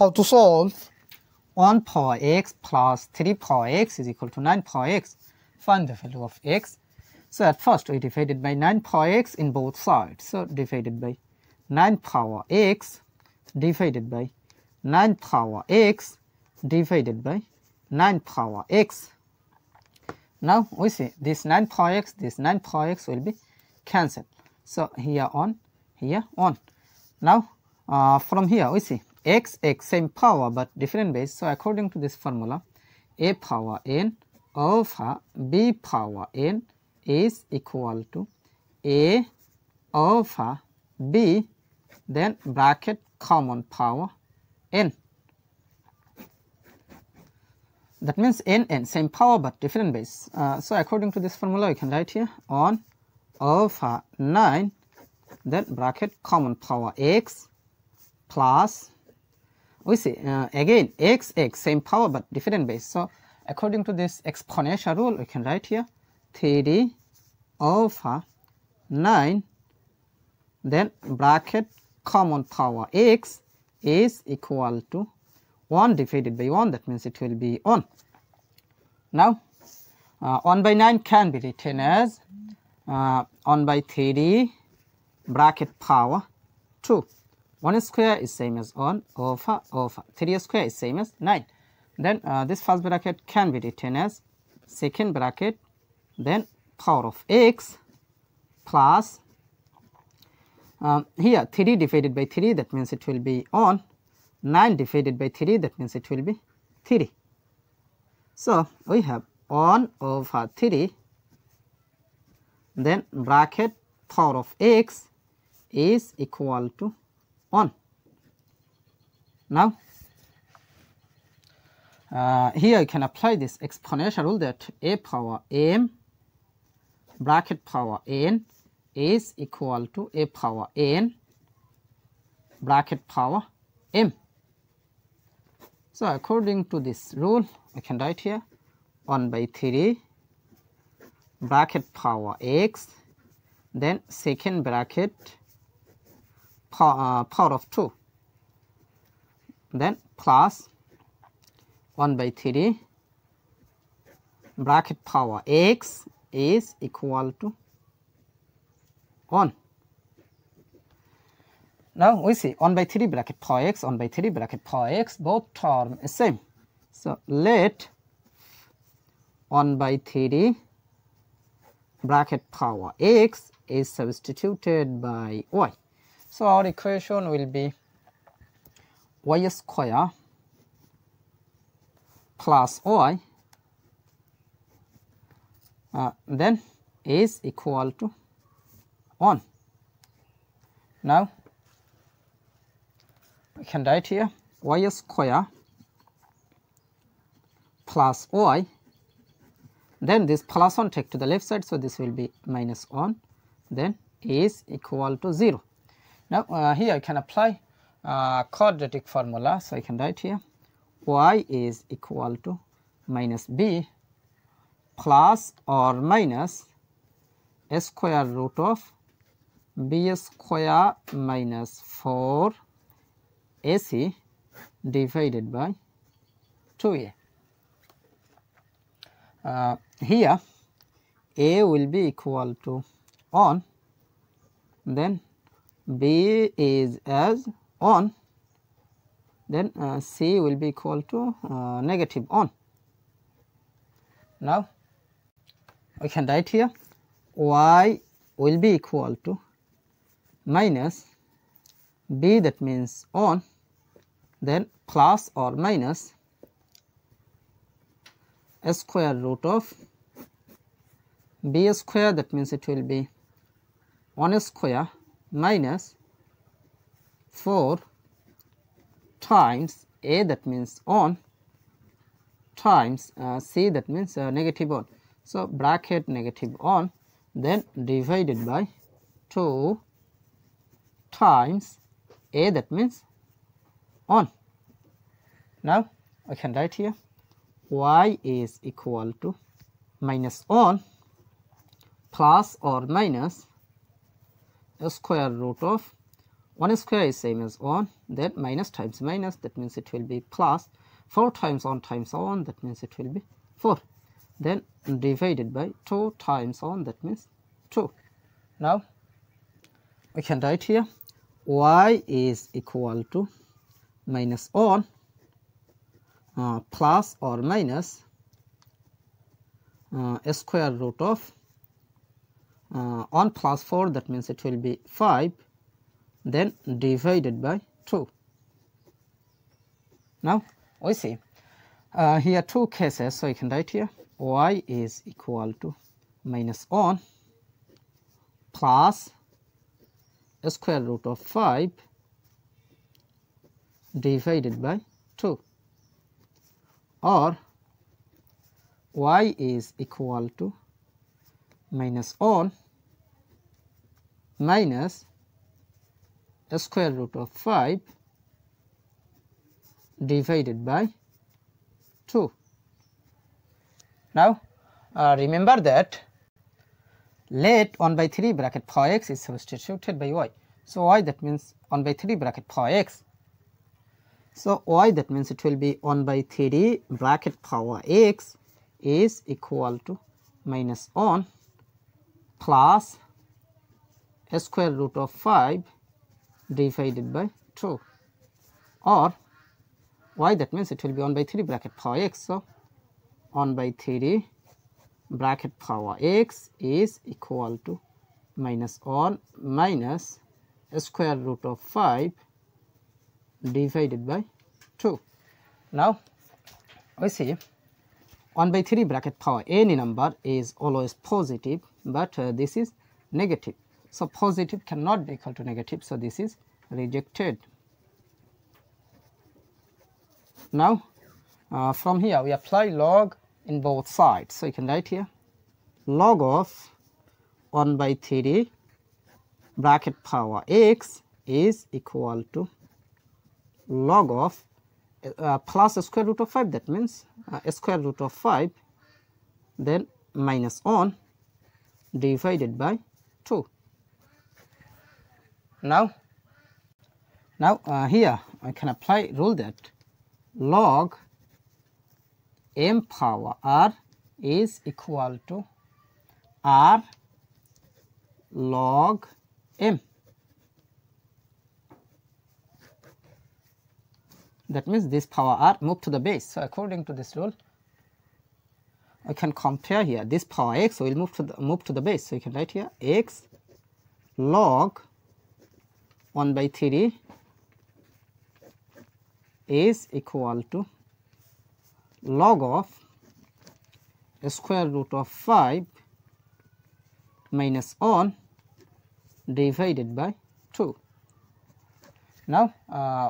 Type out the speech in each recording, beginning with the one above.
how to solve 1 power x plus 3 power x is equal to 9 power x. Find the value of x. So at first we divided by 9 power x in both sides. So divided by 9 power x divided by 9 power x divided by 9 power x. Now we see this 9 power x will be cancelled. So here on, here on. Now from here we see x same power but different base. So according to this formula, a power n over b power n is equal to a over b, then bracket common power n. That means n same power but different base. So according to this formula you can write here on over 9, then bracket common power x plus, we see again x same power but different base. So according to this exponential rule we can write here 3 over 9, then bracket common power x is equal to 1 divided by 1, that means it will be 1. Now 1 by 9 can be written as 1 by 3 bracket power 2. 1 square is same as 1 over 3 square is same as 9. Then this first bracket can be written as second bracket, then power of x plus here 3 divided by 3, that means it will be 1. 9 divided by 3, that means it will be 3. So we have 1 over 3, then bracket power of x is equal to 1. Now here you can apply this exponential rule that a power m bracket power n is equal to a power n bracket power m. So according to this rule I can write here 1 by 3 bracket power x, then second bracket power of 2, then plus 1 by 3 bracket power x is equal to 1. Now we see 1 by 3 bracket power x, 1 by 3 bracket power x, both term is same. So let 1 by 3 bracket power x is substituted by y. So our equation will be y square plus y then is equal to 1. Now we can write here y square plus y, then this plus 1 take to the left side, so this will be minus 1, then is equal to 0. Now here I can apply quadratic formula, so I can write here y is equal to minus b plus or minus a square root of b square minus 4 ac divided by 2a. Here a will be equal to 1, then b is as 1, then c will be equal to negative 1. Now we can write here y will be equal to minus b, that means 1, then plus or minus a square root of b square, that means it will be 1 square minus 4 times a, that means 1, times c, that means negative 1. So bracket negative 1, then divided by 2 times a, that means 1. Now I can write here y is equal to minus 1 plus or minus a square root of 1 square is same as 1, then minus times minus, that means it will be plus. 4 times 1 times 1, that means it will be 4. Then divided by 2 times 1, that means 2. Now we can write here y is equal to minus 1 plus or minus square root of 1 plus 4, that means it will be 5, then divided by 2. Now we see here two cases, so you can write here y is equal to minus 1 plus square root of 5 divided by 2, or y is equal to minus 1 minus square root of 5 divided by 2. Now remember that let 1 by 3 bracket power x is substituted by y. So y, that means 1 by 3 bracket power x. So y, that means it will be 1 by 3 bracket power x is equal to minus 1 plus square root of 5 divided by 2, or y, that means it will be 1 by 3 bracket power x. So 1 by 3 bracket power x is equal to minus 1 minus square root of 5 divided by 2. Now we see 1 by 3 bracket power any number is always positive, but this is negative. So positive cannot be equal to negative, so this is rejected. Now from here we apply log in both sides. So you can write here log of 1 by 3 bracket power x is equal to log of plus square root of 5, that means square root of 5, then minus 1 divided by 2. Now here I can apply rule that log m power r is equal to r log m. That means this power r moved to the base. So according to this rule, I can compare here. This power x will move to the base. So you can write here x log 1 by 3 is equal to log of square root of 5 minus 1 divided by 2. Now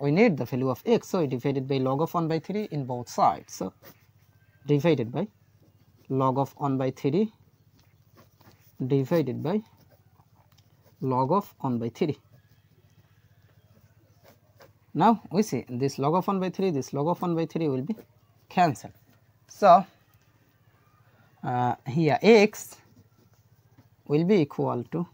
we need the value of x, so we divided by log of 1 by 3 in both sides. So divided by log of 1 by 3 divided by log of 1 by 3. Now we see this log of 1 by 3, this log of 1 by 3 will be cancelled. So here x will be equal to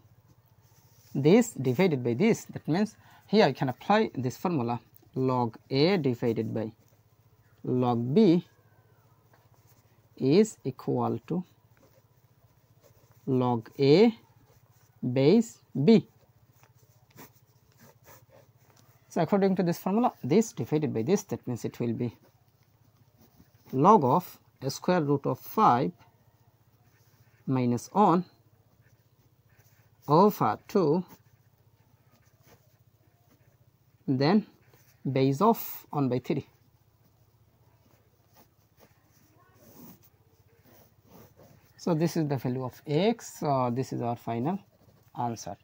this divided by this. That means here I can apply this formula log a divided by log b is equal to log a base b. So according to this formula, this divided by this, that means it will be log of square root of 5 minus 1 over 2, then base of 1 by 3. So this is the value of x. This is our final answer.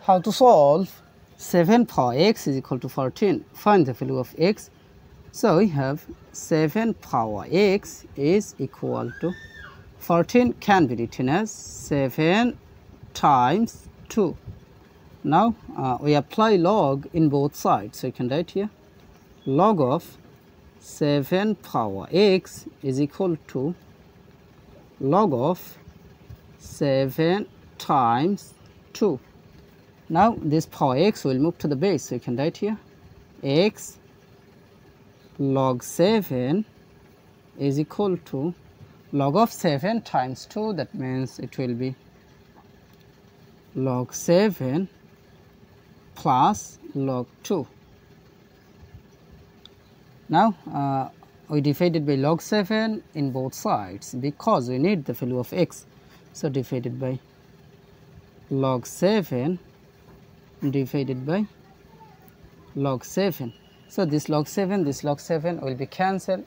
How to solve 7 power x is equal to 14. Find the value of x. So we have 7 power x is equal to 14 can be written as 7 times 2. Now we apply log in both sides. So you can write here log of 7 power x is equal to log of 7 times 2. Now this power x will move to the base, so you can write here x log 7 is equal to log of 7 times 2, that means it will be log 7 plus log 2. Now we divided by log 7 in both sides because we need the value of x. So divided by log 7 divided by log 7. So this log 7 will be cancelled.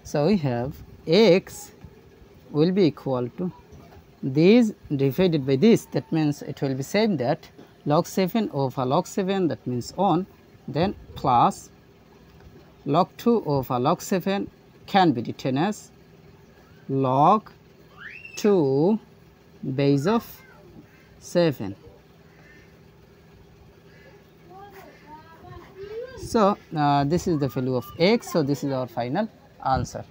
So we have x will be equal to this divided by this, that means it will be same, that log 7 over log 7, that means 1, then plus log 2 over log 7 can be written as log 2 base of 7. So this is the value of x, so this is our final answer.